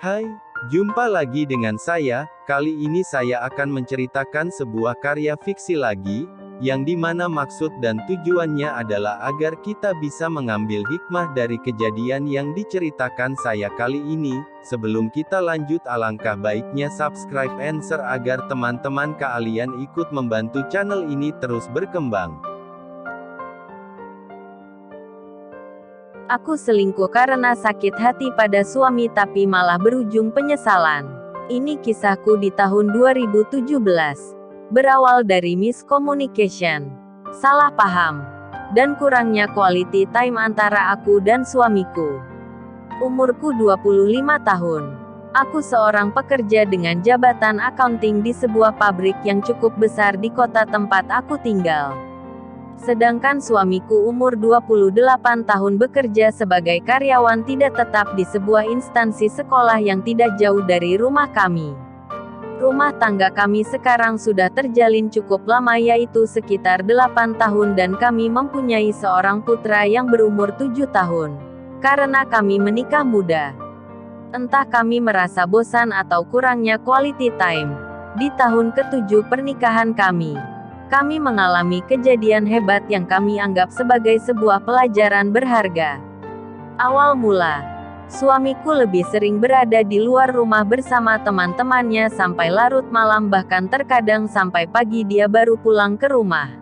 Hai, jumpa lagi dengan saya. Kali ini saya akan menceritakan sebuah karya fiksi lagi, yang dimana maksud dan tujuannya adalah agar kita bisa mengambil hikmah dari kejadian yang diceritakan saya kali ini. Sebelum kita lanjut, alangkah baiknya subscribe and share agar teman-teman kalian ikut membantu channel ini terus berkembang. Aku selingkuh karena sakit hati pada suami tapi malah berujung penyesalan. Ini kisahku di tahun 2017. Berawal dari miscommunication, salah paham, dan kurangnya quality time antara aku dan suamiku. Umurku 25 tahun. Aku seorang pekerja dengan jabatan accounting di sebuah pabrik yang cukup besar di kota tempat aku tinggal. Sedangkan suamiku umur 28 tahun bekerja sebagai karyawan tidak tetap di sebuah instansi sekolah yang tidak jauh dari rumah kami. Rumah tangga kami sekarang sudah terjalin cukup lama, yaitu sekitar 8 tahun, dan kami mempunyai seorang putra yang berumur 7 tahun. Karena kami menikah muda, entah kami merasa bosan atau kurangnya quality time. Di tahun ke-7 pernikahan kami mengalami kejadian hebat yang kami anggap sebagai sebuah pelajaran berharga. Awal mula, suamiku lebih sering berada di luar rumah bersama teman-temannya sampai larut malam, bahkan terkadang sampai pagi dia baru pulang ke rumah.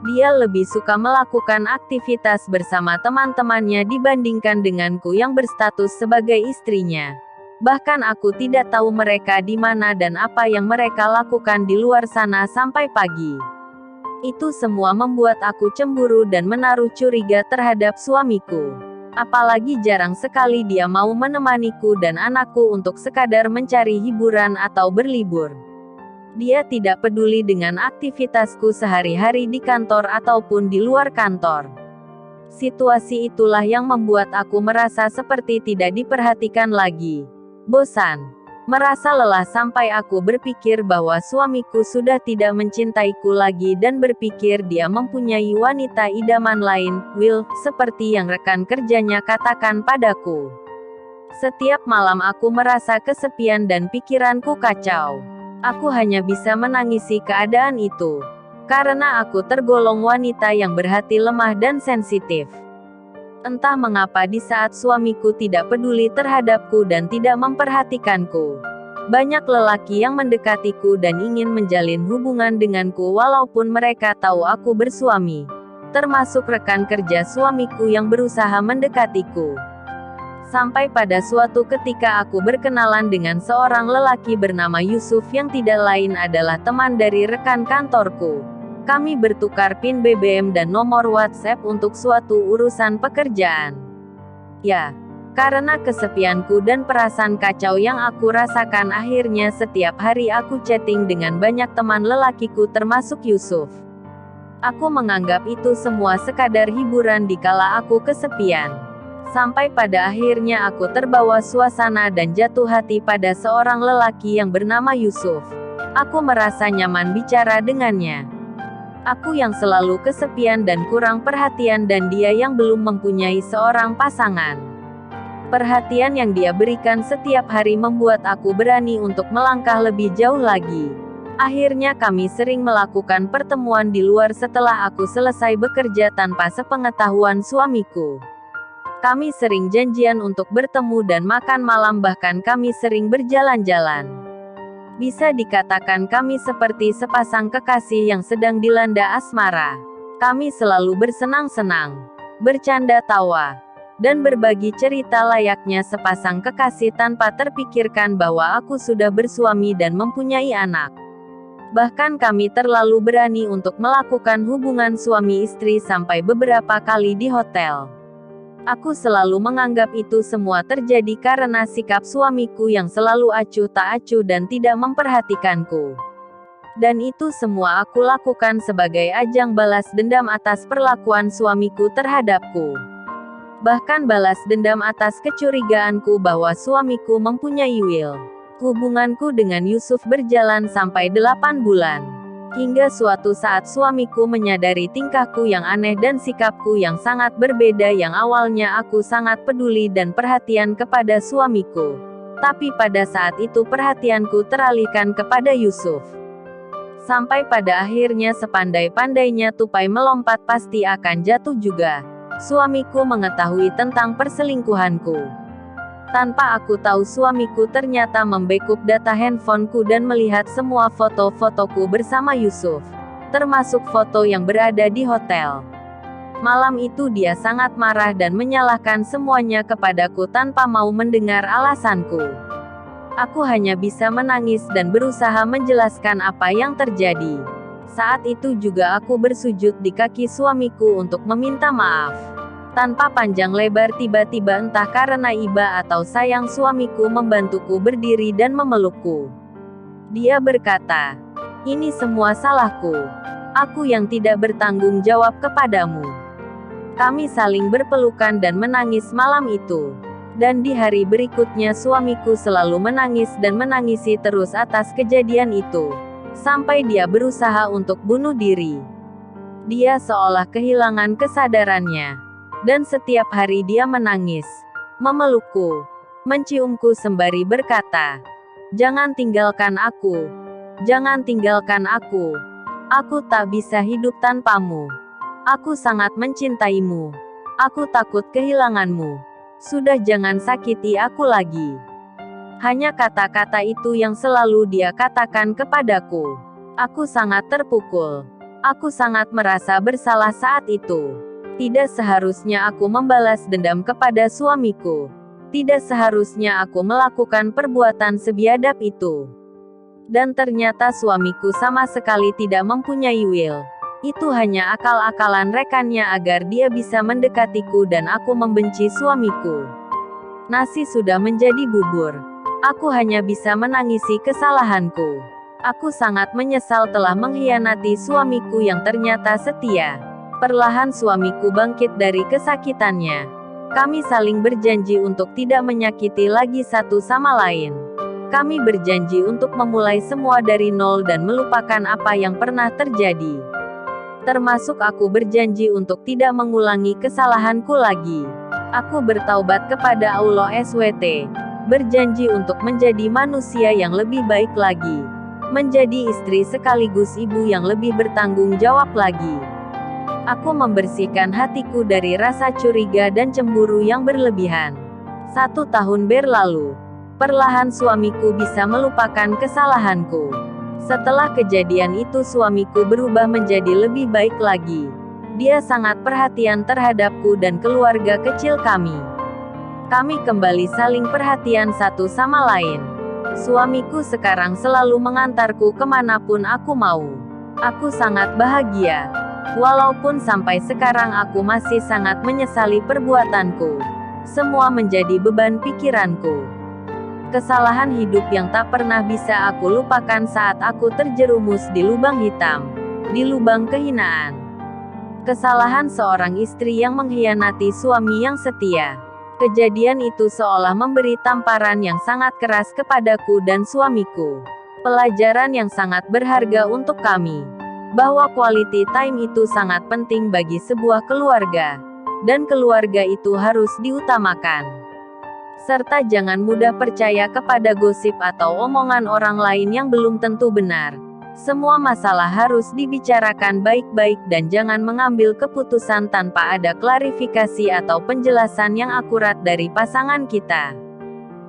Dia lebih suka melakukan aktivitas bersama teman-temannya dibandingkan denganku yang berstatus sebagai istrinya. Bahkan aku tidak tahu mereka di mana dan apa yang mereka lakukan di luar sana sampai pagi. Itu semua membuat aku cemburu dan menaruh curiga terhadap suamiku. Apalagi jarang sekali dia mau menemaniku dan anakku untuk sekadar mencari hiburan atau berlibur. Dia tidak peduli dengan aktivitasku sehari-hari di kantor ataupun di luar kantor. Situasi itulah yang membuat aku merasa seperti tidak diperhatikan lagi. Bosan, merasa lelah sampai aku berpikir bahwa suamiku sudah tidak mencintaiku lagi dan berpikir dia mempunyai wanita idaman lain, Will, seperti yang rekan kerjanya katakan padaku. Setiap malam aku merasa kesepian dan pikiranku kacau. Aku hanya bisa menangisi keadaan itu. Karena aku tergolong wanita yang berhati lemah dan sensitif. Entah mengapa di saat suamiku tidak peduli terhadapku dan tidak memperhatikanku, banyak lelaki yang mendekatiku dan ingin menjalin hubungan denganku walaupun mereka tahu aku bersuami. Termasuk rekan kerja suamiku yang berusaha mendekatiku. Sampai pada suatu ketika aku berkenalan dengan seorang lelaki bernama Yusuf yang tidak lain adalah teman dari rekan kantorku. Kami bertukar PIN BBM dan nomor WhatsApp untuk suatu urusan pekerjaan. Ya, karena kesepianku dan perasaan kacau yang aku rasakan, akhirnya setiap hari aku chatting dengan banyak teman lelakiku termasuk Yusuf. Aku menganggap itu semua sekadar hiburan dikala aku kesepian. Sampai pada akhirnya aku terbawa suasana dan jatuh hati pada seorang lelaki yang bernama Yusuf. Aku merasa nyaman bicara dengannya. Aku yang selalu kesepian dan kurang perhatian, dan dia yang belum mempunyai seorang pasangan. Perhatian yang dia berikan setiap hari membuat aku berani untuk melangkah lebih jauh lagi. Akhirnya kami sering melakukan pertemuan di luar setelah aku selesai bekerja tanpa sepengetahuan suamiku. Kami sering janjian untuk bertemu dan makan malam, bahkan kami sering berjalan-jalan. Bisa dikatakan kami seperti sepasang kekasih yang sedang dilanda asmara. Kami selalu bersenang-senang, bercanda tawa, dan berbagi cerita layaknya sepasang kekasih tanpa terpikirkan bahwa aku sudah bersuami dan mempunyai anak. Bahkan kami terlalu berani untuk melakukan hubungan suami istri sampai beberapa kali di hotel. Aku selalu menganggap itu semua terjadi karena sikap suamiku yang selalu acuh tak acuh dan tidak memperhatikanku. Dan itu semua aku lakukan sebagai ajang balas dendam atas perlakuan suamiku terhadapku. Bahkan balas dendam atas kecurigaanku bahwa suamiku mempunyai Will. Hubunganku dengan Yusuf berjalan sampai 8 bulan. Hingga suatu saat suamiku menyadari tingkahku yang aneh dan sikapku yang sangat berbeda, yang awalnya aku sangat peduli dan perhatian kepada suamiku. Tapi pada saat itu perhatianku teralihkan kepada Yusuf. Sampai pada akhirnya sepandai-pandainya tupai melompat pasti akan jatuh juga. Suamiku mengetahui tentang perselingkuhanku. Tanpa aku tahu suamiku ternyata membackup data handphoneku dan melihat semua foto-fotoku bersama Yusuf. Termasuk foto yang berada di hotel. Malam itu dia sangat marah dan menyalahkan semuanya kepadaku tanpa mau mendengar alasanku. Aku hanya bisa menangis dan berusaha menjelaskan apa yang terjadi. Saat itu juga aku bersujud di kaki suamiku untuk meminta maaf. Tanpa panjang lebar tiba-tiba entah karena iba atau sayang suamiku membantuku berdiri dan memelukku. Dia berkata, "Ini semua salahku. Aku yang tidak bertanggung jawab kepadamu." Kami saling berpelukan dan menangis malam itu. Dan di hari berikutnya suamiku selalu menangis dan menangisi terus atas kejadian itu. Sampai dia berusaha untuk bunuh diri. Dia seolah kehilangan kesadarannya. Dan setiap hari dia menangis, memelukku, menciumku sembari berkata, "Jangan tinggalkan aku. Jangan tinggalkan aku. Aku tak bisa hidup tanpamu. Aku sangat mencintaimu. Aku takut kehilanganmu. Sudah jangan sakiti aku lagi." Hanya kata-kata itu yang selalu dia katakan kepadaku. Aku sangat terpukul. Aku sangat merasa bersalah saat itu. Tidak seharusnya aku membalas dendam kepada suamiku. Tidak seharusnya aku melakukan perbuatan sebiadab itu. Dan ternyata suamiku sama sekali tidak mempunyai will. Itu hanya akal-akalan rekannya agar dia bisa mendekatiku dan aku membenci suamiku. Nasi sudah menjadi bubur. Aku hanya bisa menangisi kesalahanku. Aku sangat menyesal telah mengkhianati suamiku yang ternyata setia. Perlahan suamiku bangkit dari kesakitannya. Kami saling berjanji untuk tidak menyakiti lagi satu sama lain. Kami berjanji untuk memulai semua dari nol dan melupakan apa yang pernah terjadi. Termasuk aku berjanji untuk tidak mengulangi kesalahanku lagi. Aku bertaubat kepada Allah SWT. Berjanji untuk menjadi manusia yang lebih baik lagi. Menjadi istri sekaligus ibu yang lebih bertanggung jawab lagi. Aku membersihkan hatiku dari rasa curiga dan cemburu yang berlebihan. 1 tahun berlalu. Perlahan suamiku bisa melupakan kesalahanku. Setelah kejadian itu suamiku berubah menjadi lebih baik lagi. Dia sangat perhatian terhadapku dan keluarga kecil kami. Kami kembali saling perhatian satu sama lain. Suamiku sekarang selalu mengantarku kemanapun aku mau. Aku sangat bahagia. Walaupun sampai sekarang aku masih sangat menyesali perbuatanku. Semua menjadi beban pikiranku. Kesalahan hidup yang tak pernah bisa aku lupakan saat aku terjerumus di lubang hitam. Di lubang kehinaan. Kesalahan seorang istri yang mengkhianati suami yang setia. Kejadian itu seolah memberi tamparan yang sangat keras kepadaku dan suamiku. Pelajaran yang sangat berharga untuk kami. Bahwa quality time itu sangat penting bagi sebuah keluarga. Dan keluarga itu harus diutamakan. Serta jangan mudah percaya kepada gosip atau omongan orang lain yang belum tentu benar. Semua masalah harus dibicarakan baik-baik dan jangan mengambil keputusan tanpa ada klarifikasi atau penjelasan yang akurat dari pasangan kita.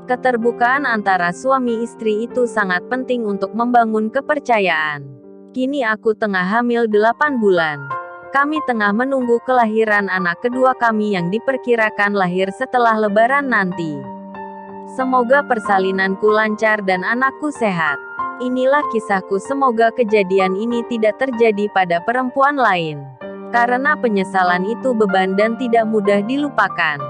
Keterbukaan antara suami istri itu sangat penting untuk membangun kepercayaan. Kini aku tengah hamil 8 bulan. Kami tengah menunggu kelahiran anak kedua kami yang diperkirakan lahir setelah Lebaran nanti. Semoga persalinanku lancar dan anakku sehat. Inilah kisahku, semoga kejadian ini tidak terjadi pada perempuan lain. Karena penyesalan itu beban dan tidak mudah dilupakan.